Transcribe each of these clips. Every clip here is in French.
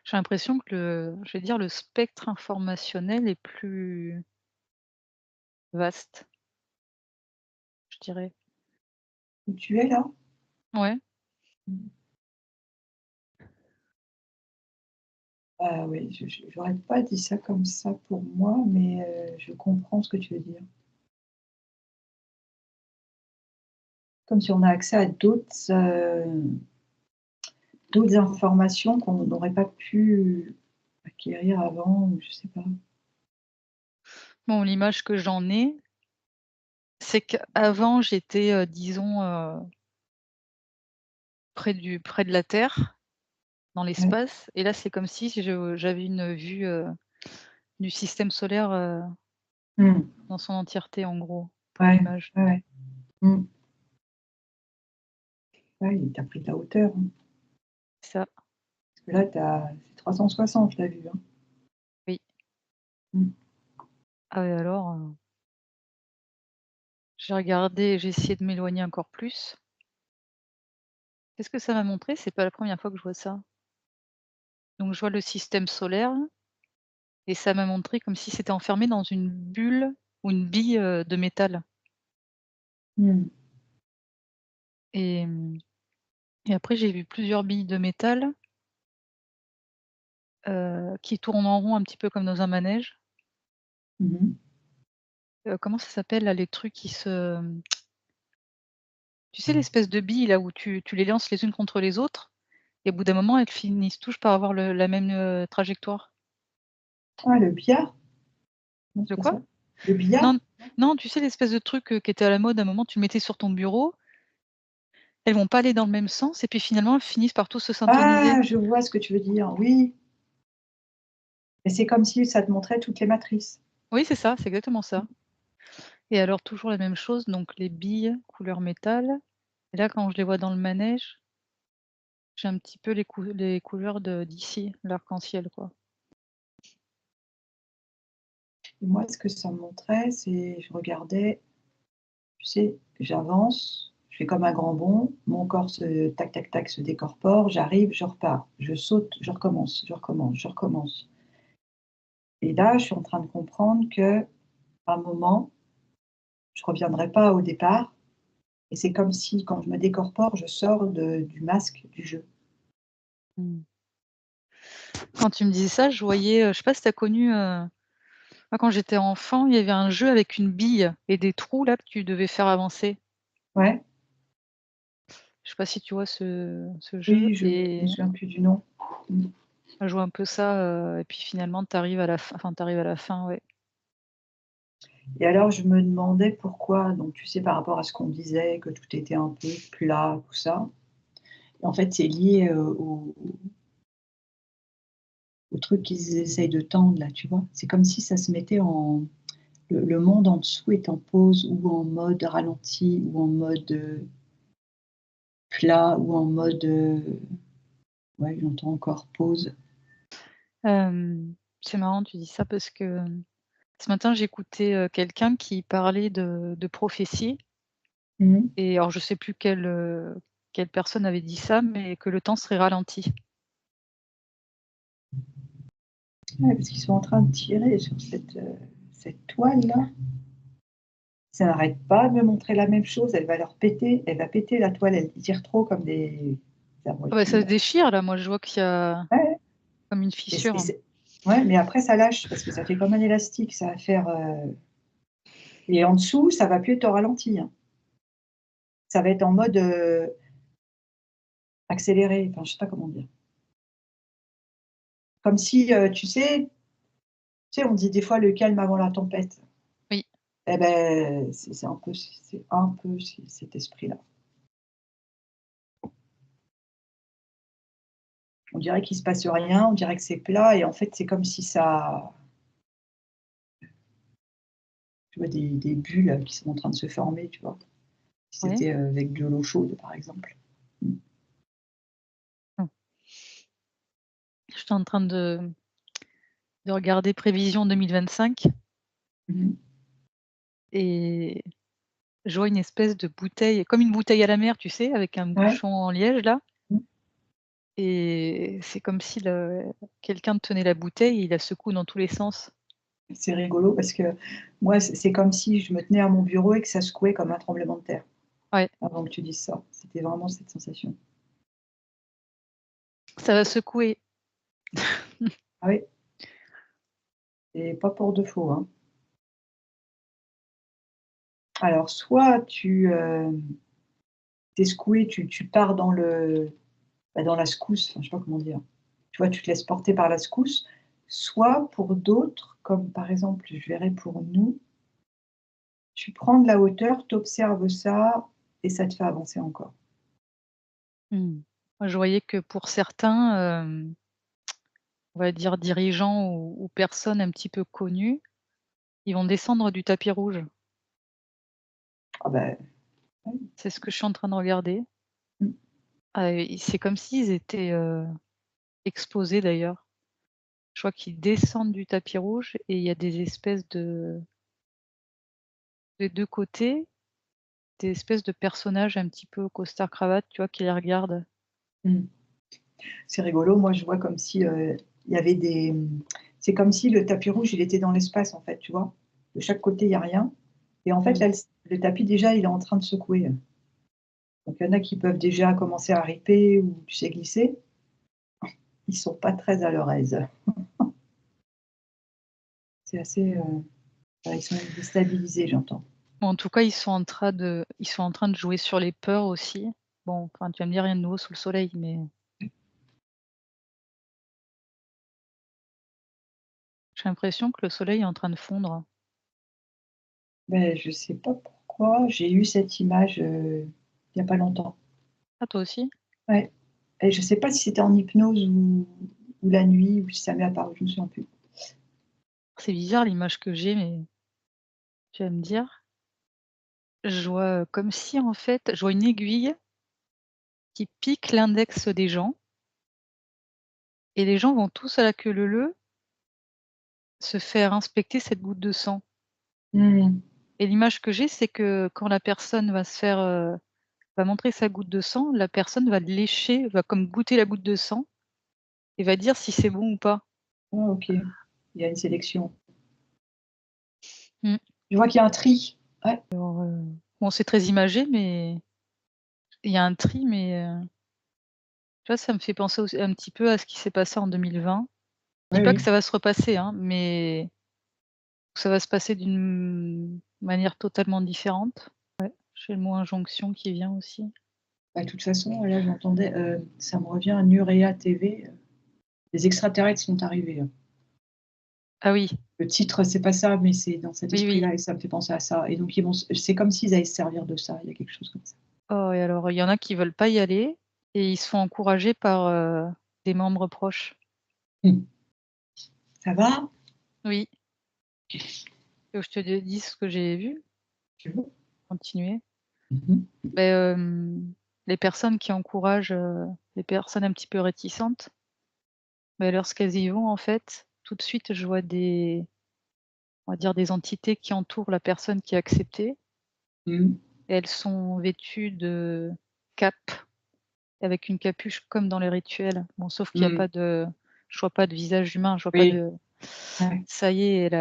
J'ai l'impression que je vais dire le spectre informationnel est plus vaste, je dirais. Où tu es là? Ouais. Mmh. Oui, je j'aurais pas dit ça comme ça pour moi, mais je comprends ce que tu veux dire. Comme si on a accès à d'autres informations qu'on n'aurait pas pu acquérir avant ou je sais pas. Bon, l'image que j'en ai, c'est qu'avant j'étais, disons, près de la Terre, dans Ouais. l'espace et là, c'est comme si j'avais une vue, du système solaire, Mmh. dans son entièreté, en gros, pour Ouais, l'image. ouais, ouais. Mmh. Ouais, il t'a pris de la hauteur, hein. C'est ça, Parce que là, c'est 360 la vue, hein. oui. Mmh. Ah et alors, j'ai essayé de m'éloigner encore plus. Qu'est-ce que ça m'a montré? C'est pas la première fois que je vois ça. Donc je vois le système solaire et ça m'a montré comme si c'était enfermé dans une bulle ou une bille, de métal Mmh. et et après j'ai vu plusieurs billes de métal, qui tournent en rond un petit peu comme dans un manège. Mmh mh. Comment ça s'appelle là les trucs qui se, tu sais l'espèce de billes là où tu les lances les unes contre les autres et au bout d'un moment elles finissent tous par avoir la même, trajectoire? Ah, le billard? Non, De c'est pas quoi? ça? Le billard? Non, non, tu sais l'espèce de truc, qui était à la mode à un moment, tu le mettais sur ton bureau, elles vont pas aller dans le même sens et puis finalement elles finissent par tous se syntoniser. Ah, je vois ce que tu veux dire, oui. Et c'est comme si ça te montrait toutes les matrices. Oui, c'est ça, c'est exactement ça et alors toujours la même chose, donc les billes couleur métal et là quand je les vois dans le manège, j'ai un petit peu les couleurs de d'ici, l'arc-en-ciel quoi. Et moi, ce que ça me montrait, c'est je regardais, tu sais, j'avance, je fais comme un grand bond, mon corps se tac, tac, tac, se décorpore, j'arrive, je repars, je saute, je recommence, je recommence, je recommence. Et là, je suis en train de comprendre qu'à un moment, je reviendrai pas au départ et c'est comme si quand je me décorpore, je sors du masque du jeu. Mmh. Quand tu me disais ça, je voyais, je sais pas si tu as connu, moi quand j'étais enfant, il y avait un jeu avec une bille et des trous là que tu devais faire avancer. Ouais, Je sais pas si tu vois ce jeu oui, je me et souviens plus du nom. Mmh. ça joue un peu ça, et puis finalement tu arrives à la fin enfin tu arrives à la fin, ouais. Et alors je me demandais pourquoi, donc tu sais, par rapport à ce qu'on disait, que tout était un peu plat, tout ça. Et en fait, c'est lié, au truc qu'ils essayent de tendre là, tu vois? C'est comme si ça se mettait en le monde en dessous est en pause ou en mode ralenti ou en mode, plat ou en mode, ouais, j'entends encore pause. C'est marrant tu dis ça parce que, ce matin j'écoutais, quelqu'un qui parlait de prophétie Mmh mh. et alors je sais plus quelle personne avait dit ça, mais que le temps serait ralenti. Ouais, parce qu'ils sont en train de tirer sur cette toile-là. Ça n'arrête pas de me montrer la même chose, elle va péter la toile, elle tire trop comme des Ah bah, ça abrutis se là. déchire là, moi je vois qu'il y a Ouais, ouais. comme une Et fissure. c'est ouais, mais après ça lâche parce que ça fait comme un élastique, ça va faire, et en dessous, ça va plus être au ralenti, hein. Ça va être en mode, accéléré, enfin, je sais pas comment dire. Comme si, on dit des fois: «Le calme avant la tempête». Oui. Et beh, c'est un peu cet esprit-là. On dirait qu'il se passe rien, on dirait que c'est plat et en fait, c'est comme si ça, tu vois, des bulles qui sont en train de se former, tu vois? Si Ouais. c'était, avec de l'eau chaude, par exemple. Mmh. Mmh. J'étais en train de regarder prévision 2025 Mmh mh. et je vois une espèce de bouteille, comme une bouteille à la mer, tu sais, avec un Ouais. bouchon en liège là Mmh. et c'est comme si le quelqu'un tenait la bouteille et il la secoue dans tous les sens. C'est rigolo parce que moi, c'est comme si je me tenais à mon bureau et que ça secouait comme un tremblement de terre, Ouais, avant que tu dises ça. C'était vraiment cette sensation. ça va secouer. Ah oui, et pas pour de faux, hein. Alors soit tu es secoué, tu pars dans dans la secousse, enfin, je sais pas comment dire. Tu vois, tu te laisses porter par la secousse, soit pour d'autres, comme par exemple, je verrais pour nous, tu prends de la hauteur, tu observes ça et ça te fait avancer encore. Mmh. Moi, je voyais que pour certains, on va dire dirigeants ou personnes un petit peu connues, ils vont descendre du tapis rouge. Ah bah, oui. C'est ce que je suis en train de regarder. Mmh. Et c'est comme s'ils étaient, exposés d'ailleurs. Je vois qu'ils descendent du tapis rouge et il y a des espèces des 2 côtés, des espèces de personnages un petit peu costard cravate, tu vois, qui les regardent. Mmh. C'est rigolo, moi je vois comme si, il y avait c'est comme si le tapis rouge, il était dans l'espace en fait, tu vois? De chaque côté, il y a rien et en fait Mmh. là, le tapis déjà, il est en train de secouer. Donc il y en a qui peuvent déjà commencer à riper ou tu sais, glisser. Ils sont pas très à leur aise. C'est assez, ils sont déstabilisés, j'entends. En tout cas, ils sont en train de jouer sur les peurs aussi. Bon, enfin, tu vas me dire: «Rien de nouveau sous le soleil», mais j'ai l'impression que le soleil est en train de fondre. Mais je sais pas pourquoi, j'ai eu cette image, il y a pas longtemps. Ah, toi aussi? Ouais et je sais pas si c'était en hypnose ou la nuit ou si ça m'est apparu, je me souviens plus. C'est bizarre l'image que j'ai, mais tu vas me dire. Je vois, comme si en fait, je vois une aiguille qui pique l'index des gens et les gens vont tous à la queue leu leu se faire inspecter cette goutte de sang Mmh. et l'image que j'ai, c'est que quand la personne va se faire, va montrer sa goutte de sang, la personne va lécher, va comme goûter la goutte de sang et va dire si c'est bon ou pas. Ah OK. Il y a une sélection. Mmh. Je vois qu'il y a un tri. Ouais, Bon, c'est très imagé, mais il y a un tri, mais tu vois, ça me fait penser aussi un petit peu à ce qui s'est passé en 2020. Je dis oui, pas que oui. ça va se repasser, hein, mais ça va se passer d'une manière totalement différente. J'ai le mot injonction qui vient aussi. Bah, de toute façon, là, j'entendais, ça me revient à Nurea TV, les extraterrestres sont arrivés, Ah oui, Le titre, c'est pas ça, mais c'est dans cet oui, oui. esprit-là et ça me fait penser à ça et donc ils vont c'est comme s'ils allaient se servir de ça, il y a quelque chose comme ça. Oh et alors il y en a qui veulent pas y aller et ils se font encourager par, des membres proches. Mmh. Ça va? Oui, tu veux que je te dise ce que j'ai vu? Tu veux? Continuer. Mmh mh. Beh, les personnes qui encouragent, les personnes un petit peu réticentes, bah, lorsqu'elles y vont en fait, tout de suite je vois on va dire des entités qui entourent la personne qui a accepté Mmh. et elles sont vêtues de capes avec une capuche comme dans les rituels. Bon, sauf qu'il y a Mmh. pas de je vois pas de visage humain, je vois pas Oui, de ouais. ça y est,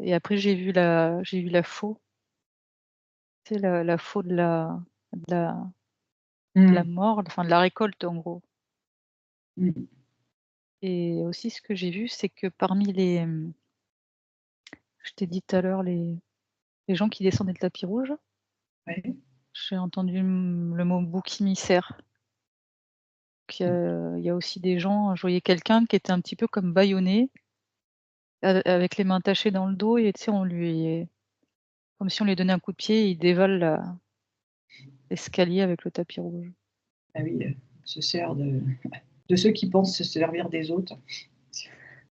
et après j'ai vu la faux, tu sais la faux de la de la Mmh. mort, enfin de la récolte en gros. Mmh. Et aussi ce que j'ai vu, c'est que parmi les, je t'ai dit tout à l'heure les gens qui descendaient le tapis rouge, Ouais. j'ai entendu, le mot bouc émissaire. Il y a aussi des gens je voyais quelqu'un qui était un petit peu comme bâillonné, avec les mains tachées dans le dos et tu sais, on lui comme si on lui donnait un coup de pied et il dévale la l'escalier avec le tapis rouge. Ah oui, se sert de ceux qui pensent se servir des autres.